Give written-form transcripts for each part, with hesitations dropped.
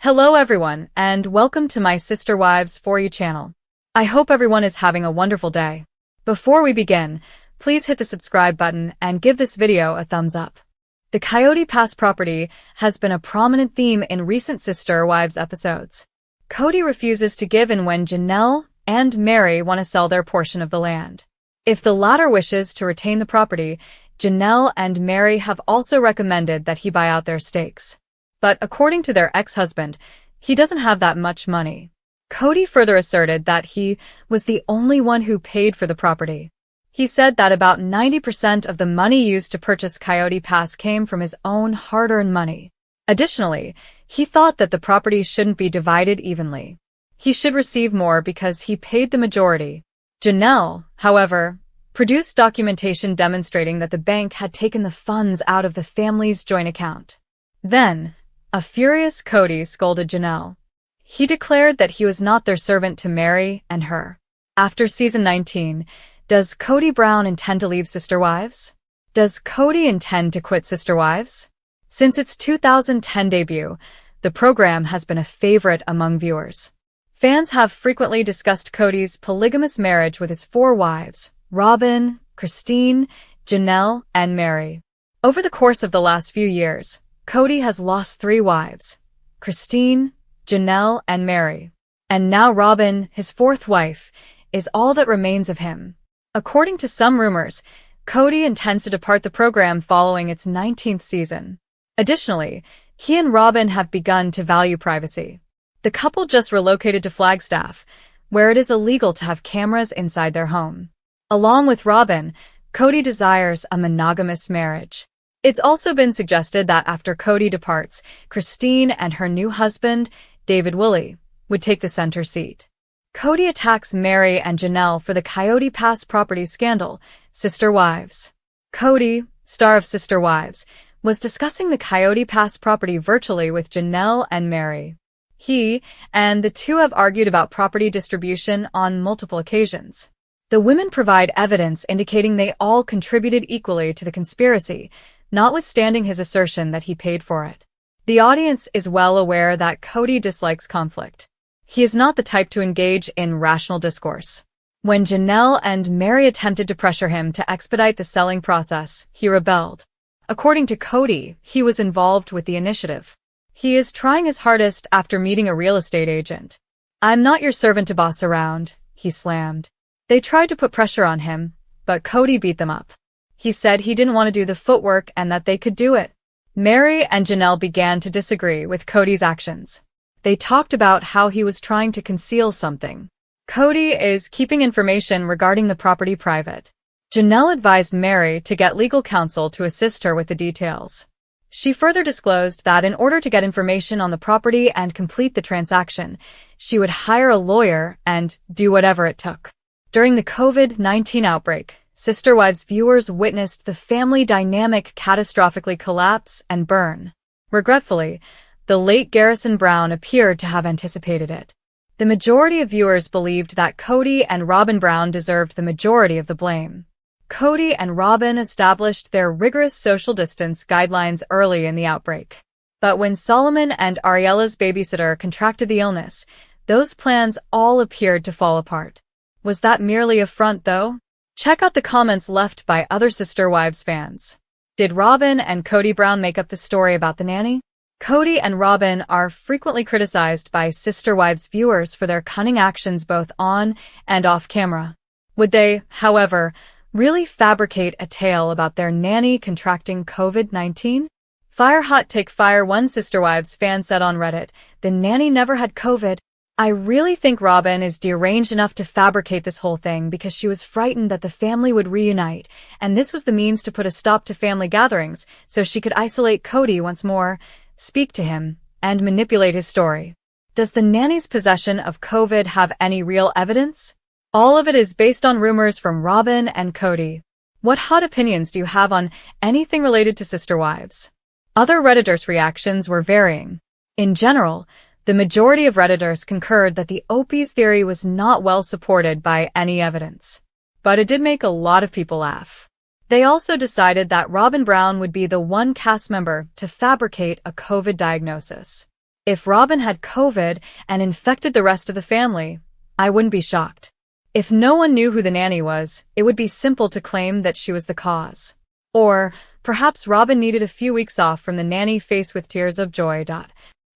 Hello everyone, and welcome to my Sister Wives For You channel. I hope everyone is having a wonderful day. Before we begin, please hit the subscribe button and give this video a thumbs up. The Coyote Pass property has been a prominent theme in recent Sister Wives episodes. Kody refuses to give in when Janelle and Mary want to sell their portion of the land. If the latter wishes to retain the property, Janelle and Mary have also recommended that he buy out their stakes. But according to their ex-husband, he doesn't have that much money. Kody further asserted that he was the only one who paid for the property. He said that about 90% of the money used to purchase Coyote Pass came from his own hard-earned money. Additionally, he thought that the property shouldn't be divided evenly. He should receive more because he paid the majority. Janelle, however, produced documentation demonstrating that the bank had taken the funds out of the family's joint account. Then, a furious Kody scolded Janelle. He declared that he was not their servant to Mary and her. After season 19, does Kody Brown intend to leave Sister Wives? Does Kody intend to quit Sister Wives? Since its 2010 debut, the program has been a favorite among viewers. Fans have frequently discussed Kody's polygamous marriage with his 4 wives, Robyn, Christine, Janelle, and Mary. Over the course of the last few years, Kody has lost 3 wives, Christine, Janelle, and Mary. And now Robyn, his 4th wife, is all that remains of him. According to some rumors, Kody intends to depart the program following its 19th season. Additionally, he and Robyn have begun to value privacy. The couple just relocated to Flagstaff, where it is illegal to have cameras inside their home. Along with Robyn, Kody desires a monogamous marriage. It's also been suggested that after Kody departs, Christine and her new husband, David Woolley, would take the center seat. Kody attacks Mary and Janelle for the Coyote Pass property scandal, Sister Wives. Kody, star of Sister Wives, was discussing the Coyote Pass property virtually with Janelle and Mary. He and the two have argued about property distribution on multiple occasions. The women provide evidence indicating they all contributed equally to the conspiracy, notwithstanding his assertion that he paid for it. The audience is well aware that Kody dislikes conflict. He is not the type to engage in rational discourse. When Janelle and Mary attempted to pressure him to expedite the selling process, he rebelled. According to Kody, he was involved with the initiative. He is trying his hardest after meeting a real estate agent. "I'm not your servant to boss around," he slammed. They tried to put pressure on him, but Kody beat them up. He said he didn't want to do the footwork and that they could do it. Mary and Janelle began to disagree with Kody's actions. They talked about how he was trying to conceal something. Kody is keeping information regarding the property private. Janelle advised Mary to get legal counsel to assist her with the details. She further disclosed that in order to get information on the property and complete the transaction, she would hire a lawyer and do whatever it took. During the COVID-19 outbreak, Sister Wives viewers witnessed the family dynamic catastrophically collapse and burn. Regretfully, the late Garrison Brown appeared to have anticipated it. The majority of viewers believed that Kody and Robyn Brown deserved the majority of the blame. Kody and Robyn established their rigorous social distance guidelines early in the outbreak. But when Solomon and Ariella's babysitter contracted the illness, those plans all appeared to fall apart. Was that merely a front, though? Check out the comments left by other Sister Wives fans. Did Robyn and Kody Brown make up the story about the nanny? Kody and Robyn are frequently criticized by Sister Wives viewers for their cunning actions both on and off camera. Would they, however, really fabricate a tale about their nanny contracting COVID-19? Fire hot take fire. One Sister Wives fan said on Reddit, "The nanny never had COVID. I really think Robyn is deranged enough to fabricate this whole thing because she was frightened that the family would reunite, and this was the means to put a stop to family gatherings so she could isolate Kody once more, speak to him, and manipulate his story." Does the nanny's possession of COVID have any real evidence? All of it is based on rumors from Robyn and Kody. What hot opinions do you have on anything related to Sister Wives? Other Redditors' reactions were varying. In general, the majority of Redditors concurred that the Opie's theory was not well supported by any evidence. But it did make a lot of people laugh. They also decided that Robyn Brown would be the one cast member to fabricate a COVID diagnosis. If Robyn had COVID and infected the rest of the family, I wouldn't be shocked. If no one knew who the nanny was, it would be simple to claim that she was the cause. Or perhaps Robyn needed a few weeks off from the nanny, faced with tears of joy.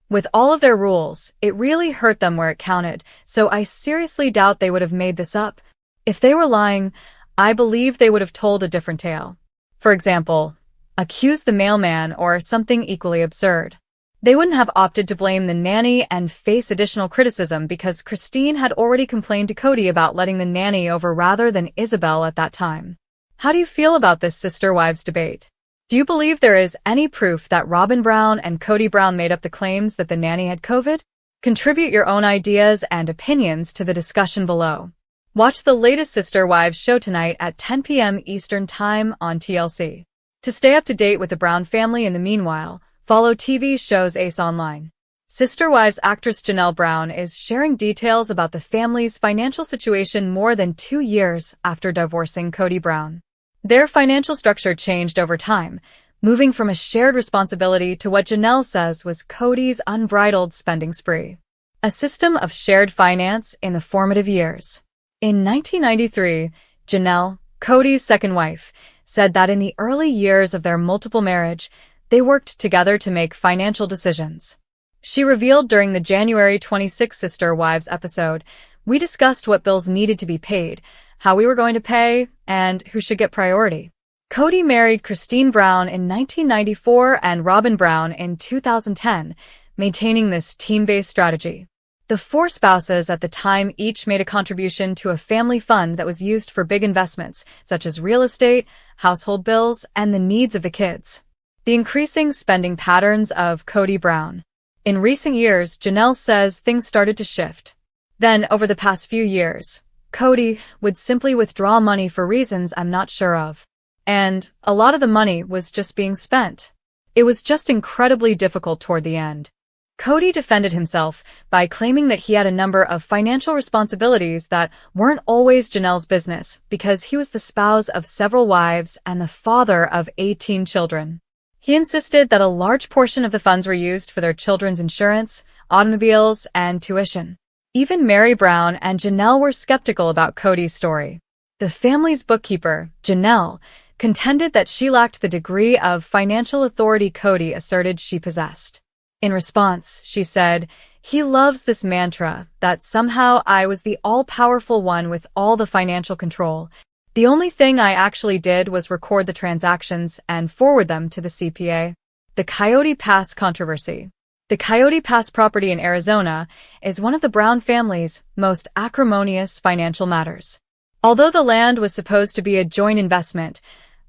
With all of their rules, it really hurt them where it counted, so I seriously doubt they would have made this up. If they were lying, I believe they would have told a different tale. For example, accuse the mailman or something equally absurd. They wouldn't have opted to blame the nanny and face additional criticism because Christine had already complained to Kody about letting the nanny over rather than Isabel at that time. How do you feel about this sister-wives debate? Do you believe there is any proof that Robyn Brown and Kody Brown made up the claims that the nanny had COVID? Contribute your own ideas and opinions to the discussion below. Watch the latest Sister Wives show tonight at 10 p.m. Eastern Time on TLC. To stay up to date with the Brown family in the meanwhile, follow TV shows Ace Online. Sister Wives actress Janelle Brown is sharing details about the family's financial situation more than 2 years after divorcing Kody Brown. Their financial structure changed over time, moving from a shared responsibility to what Janelle says was Kody's unbridled spending spree. A system of shared finance in the formative years. In 1993, Janelle, Kody's second wife, said that in the early years of their multiple marriage, they worked together to make financial decisions. She revealed during the January 26 Sister Wives episode, "We discussed what bills needed to be paid, how we were going to pay, and who should get priority." Kody married Christine Brown in 1994 and Robyn Brown in 2010, maintaining this team-based strategy. The four spouses at the time each made a contribution to a family fund that was used for big investments, such as real estate, household bills, and the needs of the kids. The increasing spending patterns of Kody Brown. In recent years, Janelle says things started to shift. Then, over the past few years, Kody would simply withdraw money for reasons I'm not sure of. And a lot of the money was just being spent. It was just incredibly difficult toward the end. Kody defended himself by claiming that he had a number of financial responsibilities that weren't always Janelle's business because he was the spouse of several wives and the father of 18 children. He insisted that a large portion of the funds were used for their children's insurance, automobiles, and tuition. Even Meri Brown and Janelle were skeptical about Kody's story. The family's bookkeeper, Janelle, contended that she lacked the degree of financial authority Kody asserted she possessed. In response, she said, "He loves this mantra that somehow I was the all-powerful one with all the financial control. The only thing I actually did was record the transactions and forward them to the CPA." The Coyote Pass controversy. The Coyote Pass property in Arizona is one of the Brown family's most acrimonious financial matters. Although the land was supposed to be a joint investment,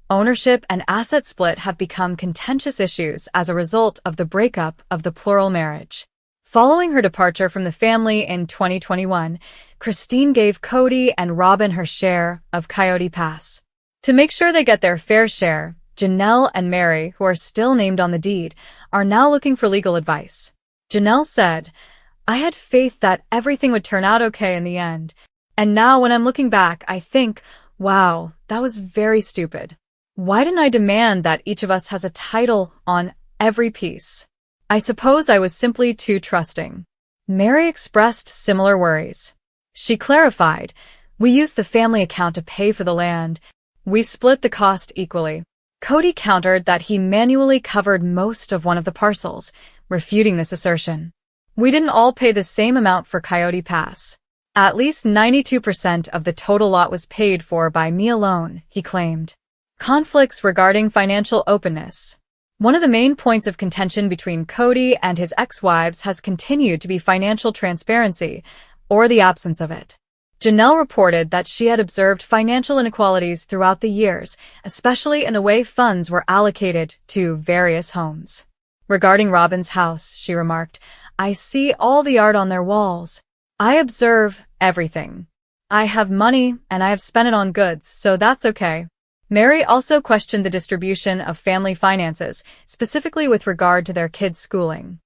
ownership and asset split have become contentious issues as a result of the breakup of the plural marriage. Following her departure from the family in 2021, Christine gave Kody and Robyn her share of Coyote Pass. To make sure they get their fair share, Janelle and Meri, who are still named on the deed, are now looking for legal advice. Janelle said, "I had faith that everything would turn out okay in the end. And now when I'm looking back, I think, wow, that was very stupid. Why didn't I demand that each of us has a title on every piece? I suppose I was simply too trusting." Meri expressed similar worries. She clarified, "We used the family account to pay for the land. We split the cost equally." Kody countered that he manually covered most of one of the parcels, refuting this assertion. "We didn't all pay the same amount for Coyote Pass. At least 92% of the total lot was paid for by me alone," he claimed. Conflicts regarding financial openness. One of the main points of contention between Kody and his ex-wives has continued to be financial transparency, or the absence of it. Janelle reported that she had observed financial inequalities throughout the years, especially in the way funds were allocated to various homes. Regarding Robyn's house, she remarked, "I see all the art on their walls. I observe everything. I have money and I have spent it on goods, so that's okay." Meri also questioned the distribution of family finances, specifically with regard to their kids' schooling.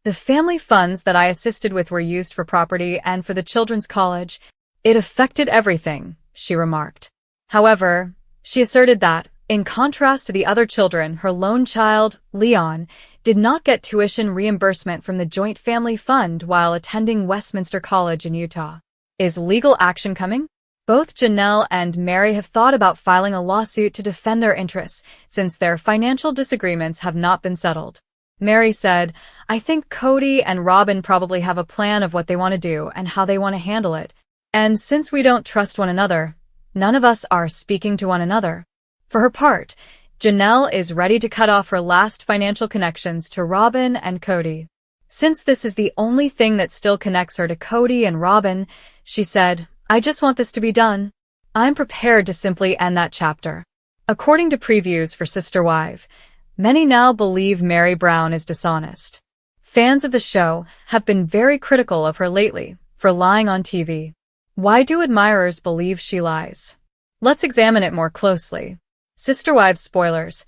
"The family funds that I assisted with were used for property and for the children's college. It affected everything," she remarked. However, she asserted that, in contrast to the other children, her lone child, Leon, did not get tuition reimbursement from the joint family fund while attending Westminster College in Utah. Is legal action coming? Both Janelle and Mary have thought about filing a lawsuit to defend their interests since their financial disagreements have not been settled. Mary said, "I think Kody and Robyn probably have a plan of what they want to do and how they want to handle it. And since we don't trust one another, none of us are speaking to one another." For her part, Janelle is ready to cut off her last financial connections to Robyn and Kody. Since this is the only thing that still connects her to Kody and Robyn, she said, "I just want this to be done. I'm prepared to simply end that chapter." According to previews for Sister Wives, many now believe Mary Brown is dishonest. Fans of the show have been very critical of her lately for lying on TV. Why do admirers believe she lies? Let's examine it more closely. Sister Wives spoilers.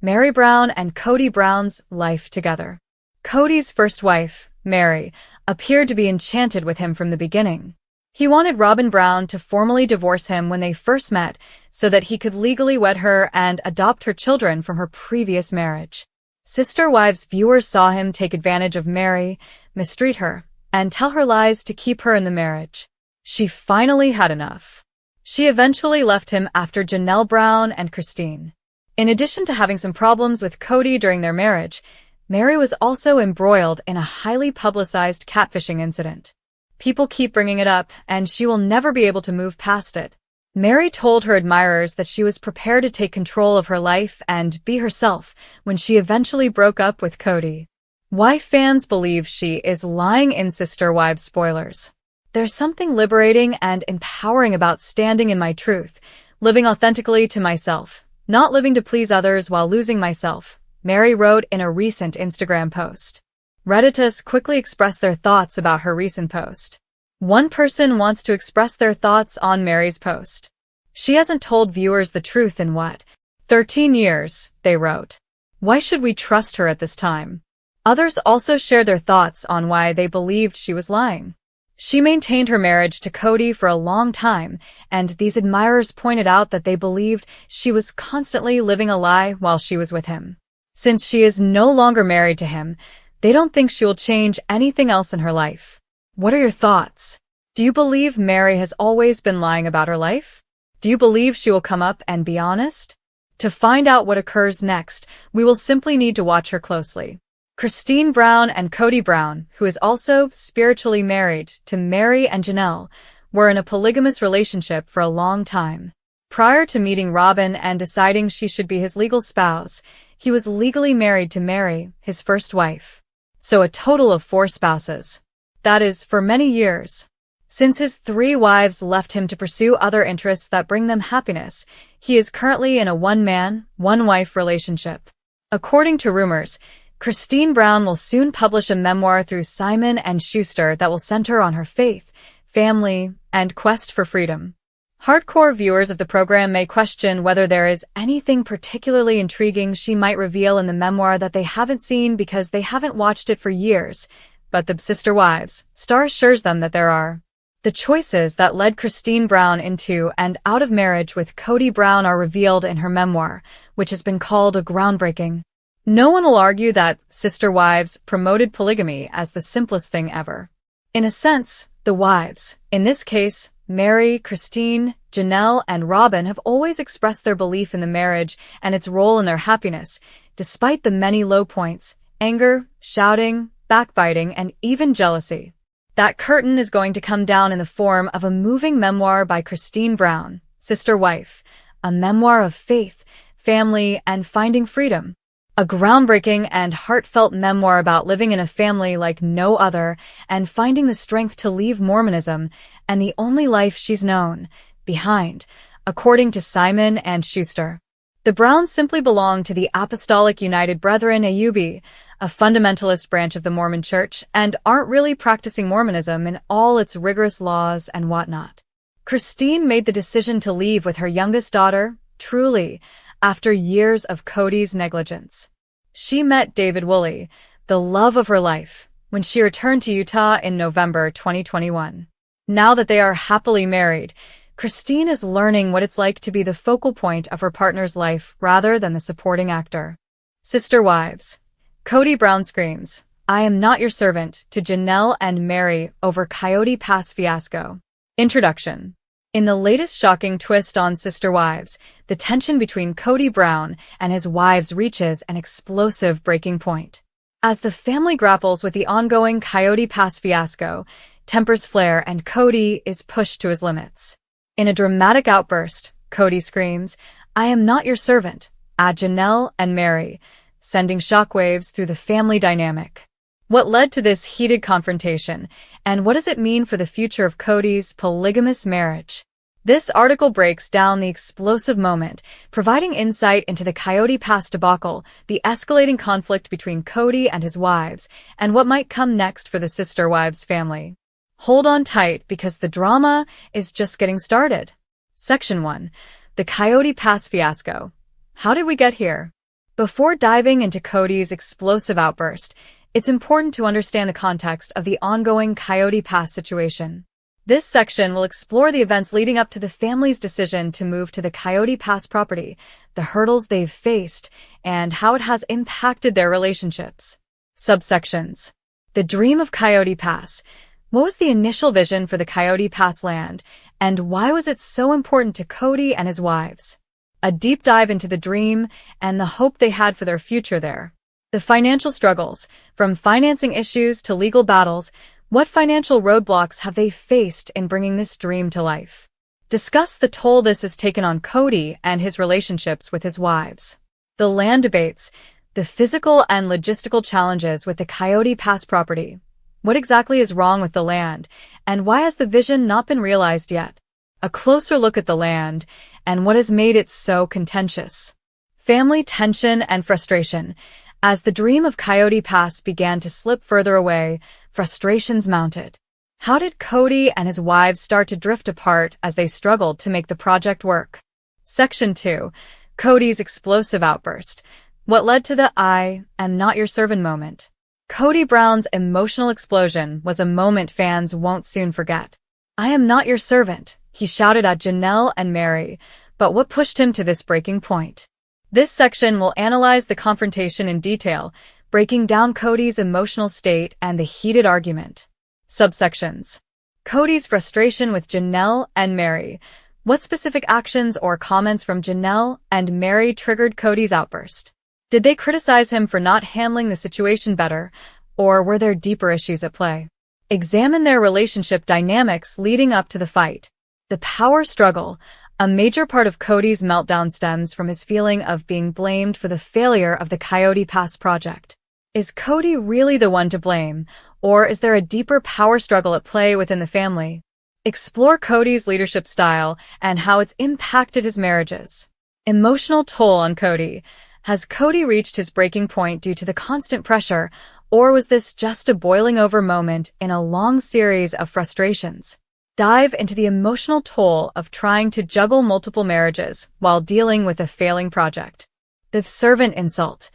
Mary Brown and Kody Brown's life together. Kody's first wife, Mary, appeared to be enchanted with him from the beginning. He wanted Robyn Brown to formally divorce him when they first met so that he could legally wed her and adopt her children from her previous marriage. Sister Wives viewers saw him take advantage of Mary, mistreat her, and tell her lies to keep her in the marriage. She finally had enough. She eventually left him after Janelle Brown and Christine. In addition to having some problems with Kody during their marriage, Mary was also embroiled in a highly publicized catfishing incident. People keep bringing it up, and she will never be able to move past it. Mary told her admirers that she was prepared to take control of her life and be herself when she eventually broke up with Kody. Why fans believe she is lying in Sister Wives spoilers. There's something liberating and empowering about standing in my truth, living authentically to myself, not living to please others while losing myself, Mary wrote in a recent Instagram post. Redditors quickly expressed their thoughts about her recent post. One person wants to express their thoughts on Mary's post. "She hasn't told viewers the truth in what? 13 years, they wrote. Why should we trust her at this time? Others also shared their thoughts on why they believed she was lying. She maintained her marriage to Kody for a long time, and these admirers pointed out that they believed she was constantly living a lie while she was with him. Since she is no longer married to him, they don't think she will change anything else in her life. What are your thoughts? Do you believe Mary has always been lying about her life? Do you believe she will come up and be honest? To find out what occurs next, we will simply need to watch her closely. Christine Brown and Kody Brown, who is also spiritually married to Mary and Janelle, were in a polygamous relationship for a long time. Prior to meeting Robyn and deciding she should be his legal spouse, he was legally married to Mary, his first wife. So a total of 4 spouses. That is, for many years. Since his 3 wives left him to pursue other interests that bring them happiness, he is currently in a one-man, one-wife relationship. According to rumors, Christine Brown will soon publish a memoir through Simon & Schuster that will center on her faith, family, and quest for freedom. Hardcore viewers of the program may question whether there is anything particularly intriguing she might reveal in the memoir that they haven't seen because they haven't watched it for years, but the Sister Wives star assures them that there are. The choices that led Christine Brown into and out of marriage with Kody Brown are revealed in her memoir, which has been called a groundbreaking. No one will argue that Sister Wives promoted polygamy as the simplest thing ever. In a sense, the wives, in this case, Mary, Christine, Janelle, and Robyn, have always expressed their belief in the marriage and its role in their happiness, despite the many low points, anger, shouting, backbiting, and even jealousy. That curtain is going to come down in the form of a moving memoir by Christine Brown, Sister Wife, a memoir of faith, family, and finding freedom. A groundbreaking and heartfelt memoir about living in a family like no other and finding the strength to leave Mormonism and the only life she's known behind, according to Simon & Schuster. The Browns simply belong to the Apostolic United Brethren AUB, a fundamentalist branch of the Mormon Church, and aren't really practicing Mormonism in all its rigorous laws and whatnot. Christine made the decision to leave with her youngest daughter, Truly, after years of Kody's negligence. She met David Woolley, the love of her life, when she returned to Utah in November 2021. Now that they are happily married, Christine is learning what it's like to be the focal point of her partner's life rather than the supporting actor. Sister Wives. Kody Brown screams, "I am not your servant," to Janelle and Mary over Coyote Pass fiasco. Introduction. In the latest shocking twist on Sister Wives, the tension between Kody Brown and his wives reaches an explosive breaking point. As the family grapples with the ongoing Coyote Pass fiasco, tempers flare and Kody is pushed to his limits. In a dramatic outburst, Kody screams, "I am not your servant," at Janelle and Mary, sending shockwaves through the family dynamic. What led to this heated confrontation, and what does it mean for the future of Kody's polygamous marriage? This article breaks down the explosive moment, providing insight into the Coyote Pass debacle, the escalating conflict between Kody and his wives, and what might come next for the Sister Wives family. Hold on tight because the drama is just getting started. Section 1. The Coyote Pass fiasco. How did we get here? Before diving into Kody's explosive outburst, it's important to understand the context of the ongoing Coyote Pass situation. This section will explore the events leading up to the family's decision to move to the Coyote Pass property, the hurdles they've faced, and how it has impacted their relationships. Subsections. The dream of Coyote Pass. What was the initial vision for the Coyote Pass land, and why was it so important to Kody and his wives? A deep dive into the dream and the hope they had for their future there. The financial struggles, from financing issues to legal battles, what financial roadblocks have they faced in bringing this dream to life? Discuss the toll this has taken on Kody and his relationships with his wives. The land debates, the physical and logistical challenges with the Coyote Pass property. What exactly is wrong with the land, and why has the vision not been realized yet? A closer look at the land and what has made it so contentious. Family tension and frustration. As the dream of Coyote Pass began to slip further away, frustrations mounted. How did Kody and his wives start to drift apart as they struggled to make the project work? Section 2. Kody's explosive outburst. What led to the "I am not your servant" moment? Kody Brown's emotional explosion was a moment fans won't soon forget. "I am not your servant," he shouted at Janelle and Mary, but what pushed him to this breaking point? This section will analyze the confrontation in detail, breaking down Kody's emotional state and the heated argument. Subsections. Kody's frustration with Janelle and Mary. What specific actions or comments from Janelle and Mary triggered Kody's outburst? Did they criticize him for not handling the situation better, or were there deeper issues at play? Examine their relationship dynamics leading up to the fight. The power struggle. A major part of Kody's meltdown stems from his feeling of being blamed for the failure of the Coyote Pass project. Is Kody really the one to blame, or is there a deeper power struggle at play within the family? Explore Kody's leadership style and how it's impacted his marriages. Emotional toll on Kody. Has Kody reached his breaking point due to the constant pressure, or was this just a boiling over moment in a long series of frustrations? Dive into the emotional toll of trying to juggle multiple marriages while dealing with a failing project. The servant insult.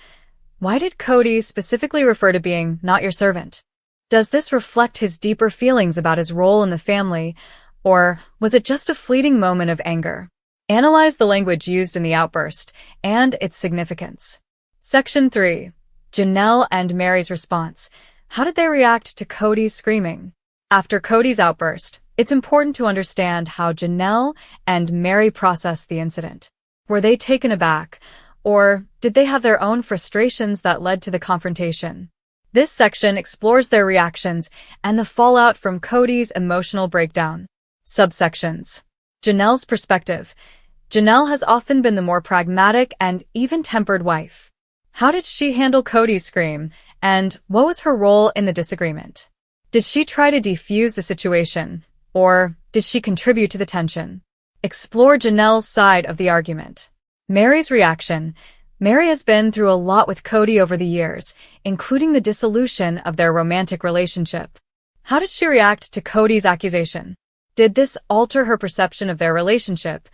Why did Kody specifically refer to being "not your servant"? Does this reflect his deeper feelings about his role in the family, or was it just a fleeting moment of anger? Analyze the language used in the outburst and its significance. Section 3. Janelle and Mary's response. How did they react to Kody's screaming? After Kody's outburst, it's important to understand how Janelle and Mary processed the incident. Were they taken aback, or did they have their own frustrations that led to the confrontation? This section explores their reactions and the fallout from Kody's emotional breakdown. Subsections. Janelle's perspective. Janelle has often been the more pragmatic and even-tempered wife. How did she handle Kody's scream, and what was her role in the disagreement? Did she try to defuse the situation, or did she contribute to the tension? Explore Janelle's side of the argument. Mary's reaction. Mary has been through a lot with Kody over the years, including the dissolution of their romantic relationship. How did she react to Kody's accusation? Did this alter her perception of their relationship,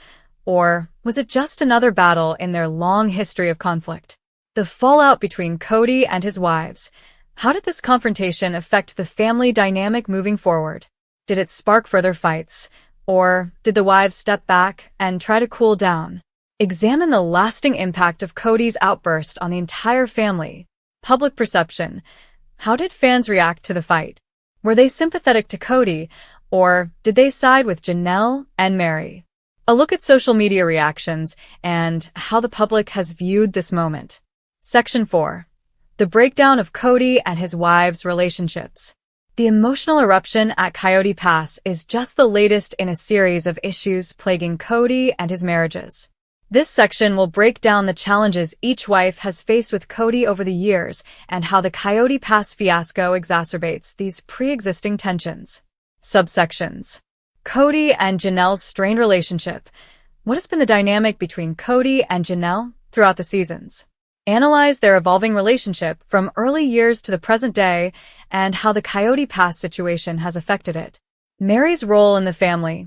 or was it just another battle in their long history of conflict? The fallout between Kody and his wives. How did this confrontation affect the family dynamic moving forward? Did it spark further fights, or did the wives step back and try to cool down? Examine the lasting impact of Kody's outburst on the entire family. Public perception. How did fans react to the fight? Were they sympathetic to Kody, or did they side with Janelle and Meri? A look at social media reactions and how the public has viewed this moment. Section 4. The breakdown of Kody and his wives' relationships. The emotional eruption at Coyote Pass is just the latest in a series of issues plaguing Kody and his marriages. This section will break down the challenges each wife has faced with Kody over the years and how the Coyote Pass fiasco exacerbates these pre-existing tensions. Subsections. Kody and Janelle's strained relationship. What has been the dynamic between Kody and Janelle throughout the seasons? Analyze their evolving relationship from early years to the present day and how the Coyote Pass situation has affected it. Meri's role in the family.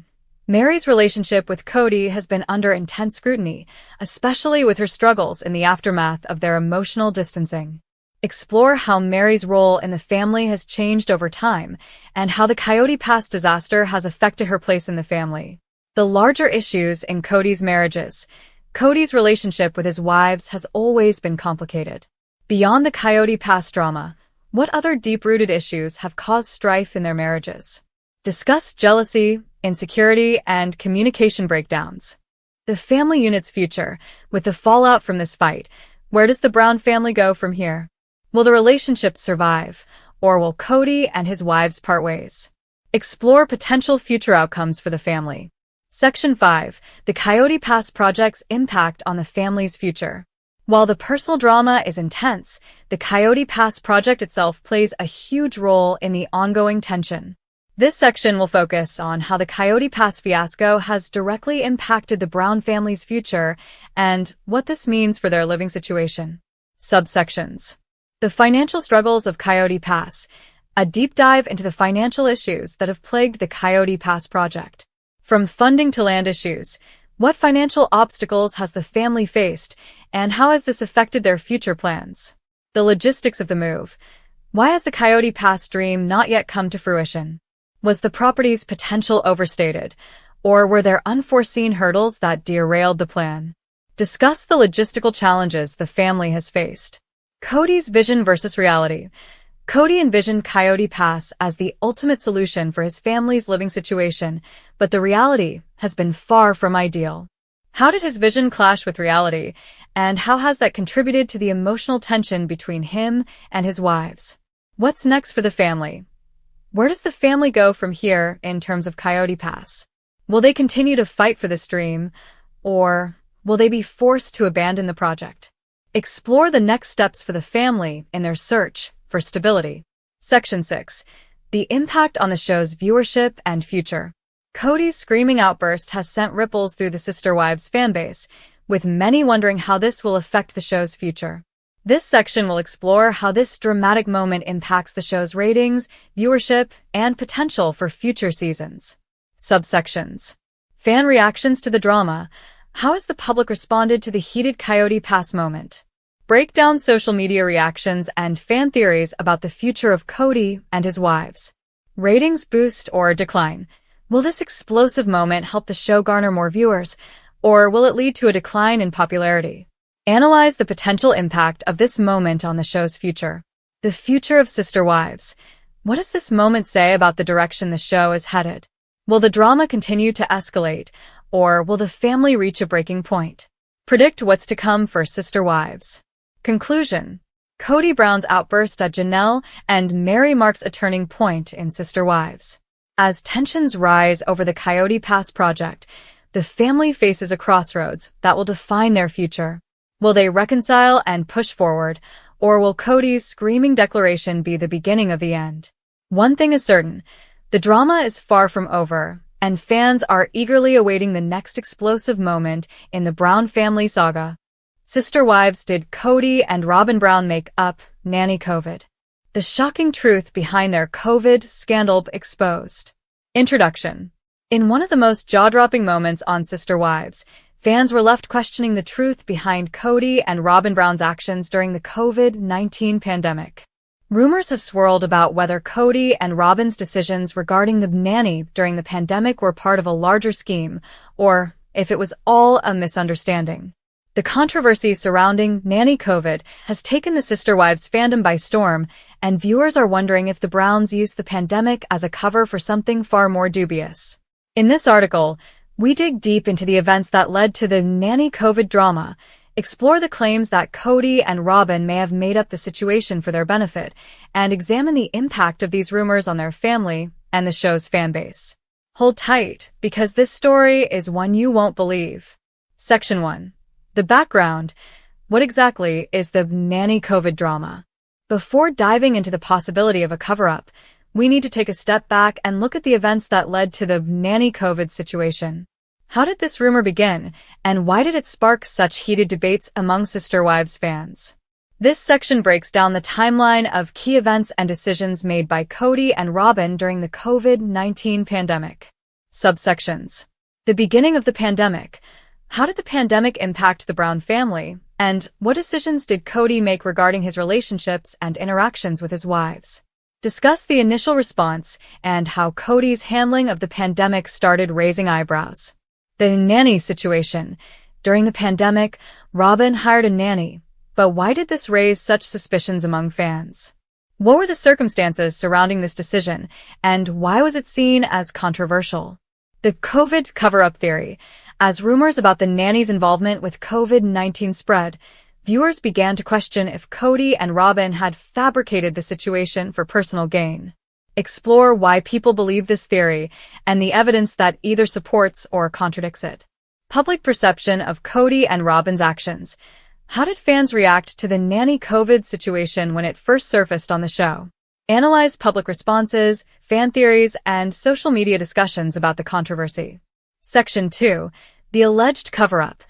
Meri's relationship with Kody has been under intense scrutiny, especially with her struggles in the aftermath of their emotional distancing. Explore how Meri's role in the family has changed over time and how the Coyote Pass disaster has affected her place in the family. The larger issues in Kody's marriages. Kody's relationship with his wives has always been complicated. Beyond the Coyote Pass drama, what other deep-rooted issues have caused strife in their marriages? Discuss jealousy, insecurity, and communication breakdowns. The family unit's future. With the fallout from this fight, where does the Brown family go from here? Will the relationship survive, or will Kody and his wives part ways? Explore potential future outcomes for the family. Section 5. The Coyote Pass project's impact on the family's future. While the personal drama is intense, the Coyote Pass project itself plays a huge role in the ongoing tension. This section will focus on how the Coyote Pass fiasco has directly impacted the Brown family's future and what this means for their living situation. Subsections. The financial struggles of Coyote Pass. A deep dive into the financial issues that have plagued the Coyote Pass project. From funding to land issues, what financial obstacles has the family faced, and how has this affected their future plans? The logistics of the move. Why has the Coyote Pass dream not yet come to fruition? Was the property's potential overstated, or were there unforeseen hurdles that derailed the plan? Discuss the logistical challenges the family has faced. Kody's vision versus reality. Kody envisioned Coyote Pass as the ultimate solution for his family's living situation, but the reality has been far from ideal. How did his vision clash with reality, and how has that contributed to the emotional tension between him and his wives? What's next for the family? Where does the family go from here in terms of Coyote Pass? Will they continue to fight for this dream, or will they be forced to abandon the project? Explore the next steps for the family in their search for stability. Section 6. The impact on the show's viewership and future. Kody's screaming outburst has sent ripples through the Sister Wives fanbase, with many wondering how this will affect the show's future. This section will explore how this dramatic moment impacts the show's ratings, viewership, and potential for future seasons. Subsections. Fan reactions to the drama. How has the public responded to the heated Coyote Pass moment? Break down social media reactions and fan theories about the future of Kody and his wives. Ratings boost or decline. Will this explosive moment help the show garner more viewers, or will it lead to a decline in popularity? Analyze the potential impact of this moment on the show's future. The future of Sister Wives. What does this moment say about the direction the show is headed? Will the drama continue to escalate, or will the family reach a breaking point? Predict what's to come for Sister Wives. Conclusion. Kody Brown's outburst at Janelle and Meri marks a turning point in Sister Wives. As tensions rise over the Coyote Pass project, the family faces a crossroads that will define their future. Will they reconcile and push forward, or will Kody's screaming declaration be the beginning of the end? One thing is certain, the drama is far from over, and fans are eagerly awaiting the next explosive moment in the Brown family saga. Sister Wives, did Kody and Robyn Brown make up nanny COVID? The shocking truth behind their COVID scandal exposed. Introduction. In one of the most jaw-dropping moments on Sister Wives, fans were left questioning the truth behind Kody and Robyn Brown's actions during the COVID-19 pandemic. Rumors have swirled about whether Kody and Robyn's decisions regarding the nanny during the pandemic were part of a larger scheme, or if it was all a misunderstanding. The controversy surrounding Nanny COVID has taken the Sister Wives fandom by storm, and viewers are wondering if the Browns used the pandemic as a cover for something far more dubious. In this article, we dig deep into the events that led to the Nanny COVID drama, explore the claims that Kody and Robyn may have made up the situation for their benefit, and examine the impact of these rumors on their family and the show's fanbase. Hold tight, because this story is one you won't believe. Section 1. The background. What exactly is the Nanny COVID drama? Before diving into the possibility of a cover-up, we need to take a step back and look at the events that led to the Nanny COVID situation. How did this rumor begin, and why did it spark such heated debates among Sister Wives fans? This section breaks down the timeline of key events and decisions made by Kody and Robyn during the COVID-19 pandemic. Subsections. The beginning of the pandemic. How did the pandemic impact the Brown family, and what decisions did Kody make regarding his relationships and interactions with his wives? Discuss the initial response and how Kody's handling of the pandemic started raising eyebrows. The nanny situation. During the pandemic, Robyn hired a nanny, but why did this raise such suspicions among fans? What were the circumstances surrounding this decision, and why was it seen as controversial? The COVID cover-up theory. As rumors about the nanny's involvement with COVID-19 spread, viewers began to question if Kody and Robyn had fabricated the situation for personal gain. Explore why people believe this theory and the evidence that either supports or contradicts it. Public perception of Kody and Robyn's actions. How did fans react to the Nanny COVID situation when it first surfaced on the show? Analyze public responses, fan theories, and social media discussions about the controversy. Section 2. The alleged cover-up.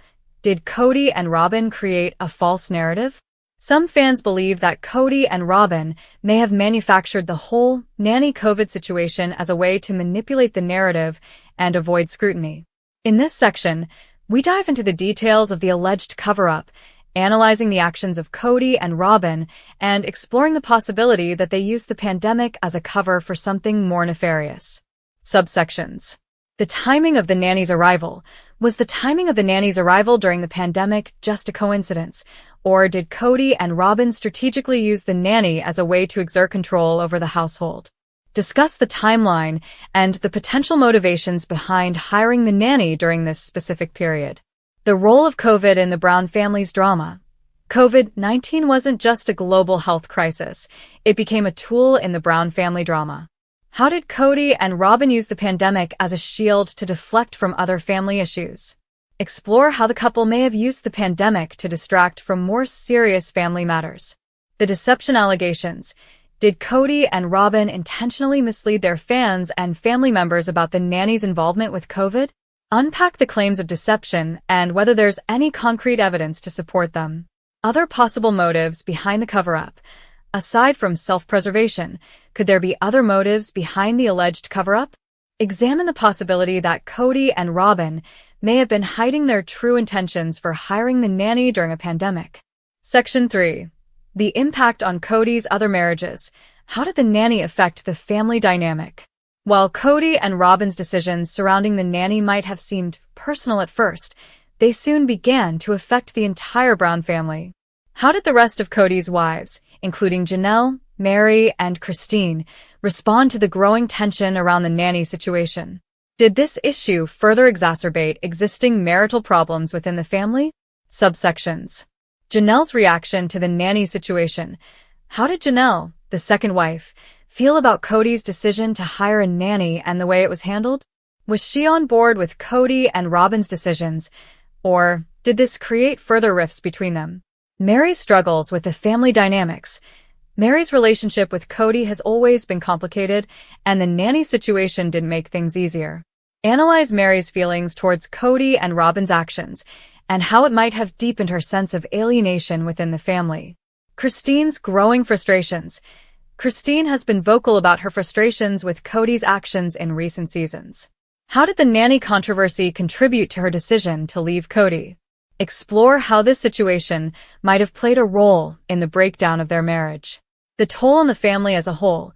Did Kody and Robyn create a false narrative? Some fans believe that Kody and Robyn may have manufactured the whole Nanny COVID situation as a way to manipulate the narrative and avoid scrutiny. In this section, we dive into the details of the alleged cover-up, analyzing the actions of Kody and Robyn, and exploring the possibility that they used the pandemic as a cover for something more nefarious. Subsections. The timing of the nanny's arrival. Was the timing of the nanny's arrival during the pandemic just a coincidence, or did Kody and Robyn strategically use the nanny as a way to exert control over the household? Discuss the timeline and the potential motivations behind hiring the nanny during this specific period. The role of COVID in the Brown family's drama. COVID-19 wasn't just a global health crisis. It became a tool in the Brown family drama. How did Kody and Robyn use the pandemic as a shield to deflect from other family issues? Explore how the couple may have used the pandemic to distract from more serious family matters. The deception allegations. Did Kody and Robyn intentionally mislead their fans and family members about the nanny's involvement with COVID? Unpack the claims of deception and whether there's any concrete evidence to support them. Other possible motives behind the cover-up. Aside from self-preservation, could there be other motives behind the alleged cover-up? Examine the possibility that Kody and Robyn may have been hiding their true intentions for hiring the nanny during a pandemic. Section 3. The impact on Kody's other marriages. How did the nanny affect the family dynamic? While Kody and Robyn's decisions surrounding the nanny might have seemed personal at first, they soon began to affect the entire Brown family. How did the rest of Kody's wives, including Janelle, Mary, and Christine, respond to the growing tension around the nanny situation? Did this issue further exacerbate existing marital problems within the family? Subsections. Janelle's reaction to the nanny situation. How did Janelle, the second wife, feel about Kody's decision to hire a nanny and the way it was handled? Was she on board with Kody and Robyn's decisions, or did this create further rifts between them? Mary's struggles with the family dynamics. Mary's relationship with Kody has always been complicated, and the nanny situation didn't make things easier. Analyze Mary's feelings towards Kody and Robyn's actions, and how it might have deepened her sense of alienation within the family. Christine's growing frustrations. Christine has been vocal about her frustrations with Kody's actions in recent seasons. How did the nanny controversy contribute to her decision to leave Kody? Explore how this situation might have played a role in the breakdown of their marriage. The toll on the family as a whole.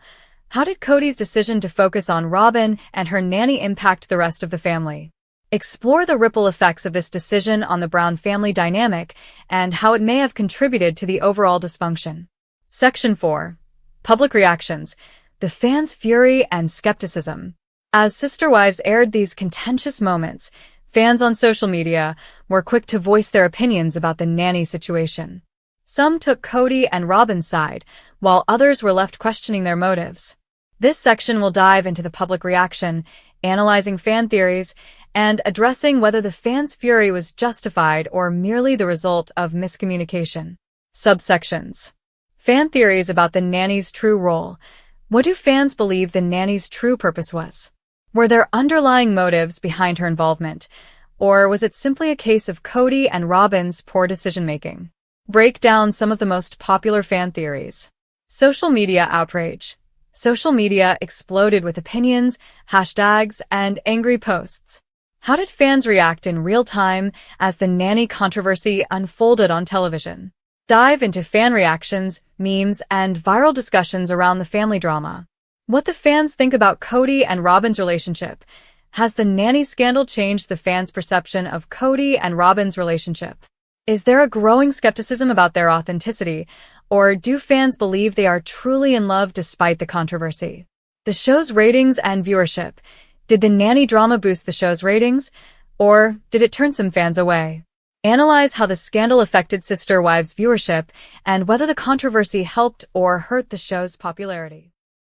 How did Kody's decision to focus on Robyn and her nanny impact the rest of the family? Explore the ripple effects of this decision on the Brown family dynamic and how it may have contributed to the overall dysfunction. Section 4. Public reactions, the fans' fury and skepticism. As sister wives aired these contentious moments, fans on social media were quick to voice their opinions about the nanny situation. Some took Kody and Robyn's side, while others were left questioning their motives. This section will dive into the public reaction, analyzing fan theories, and addressing whether the fans' fury was justified or merely the result of miscommunication. Subsections. Fan theories about the nanny's true role. What do fans believe the nanny's true purpose was? Were there underlying motives behind her involvement, or was it simply a case of Kody and Robyn's poor decision-making? Break down some of the most popular fan theories. Social media outrage. Social media exploded with opinions, hashtags, and angry posts. How did fans react in real time as the nanny controversy unfolded on television? Dive into fan reactions, memes, and viral discussions around the family drama. What the fans think about Kody and Robyn's relationship. Has the nanny scandal changed the fans' perception of Kody and Robyn's relationship? Is there a growing skepticism about their authenticity, or do fans believe they are truly in love despite the controversy? The show's ratings and viewership. Did the nanny drama boost the show's ratings, or did it turn some fans away? Analyze how the scandal affected Sister Wives' viewership and whether the controversy helped or hurt the show's popularity.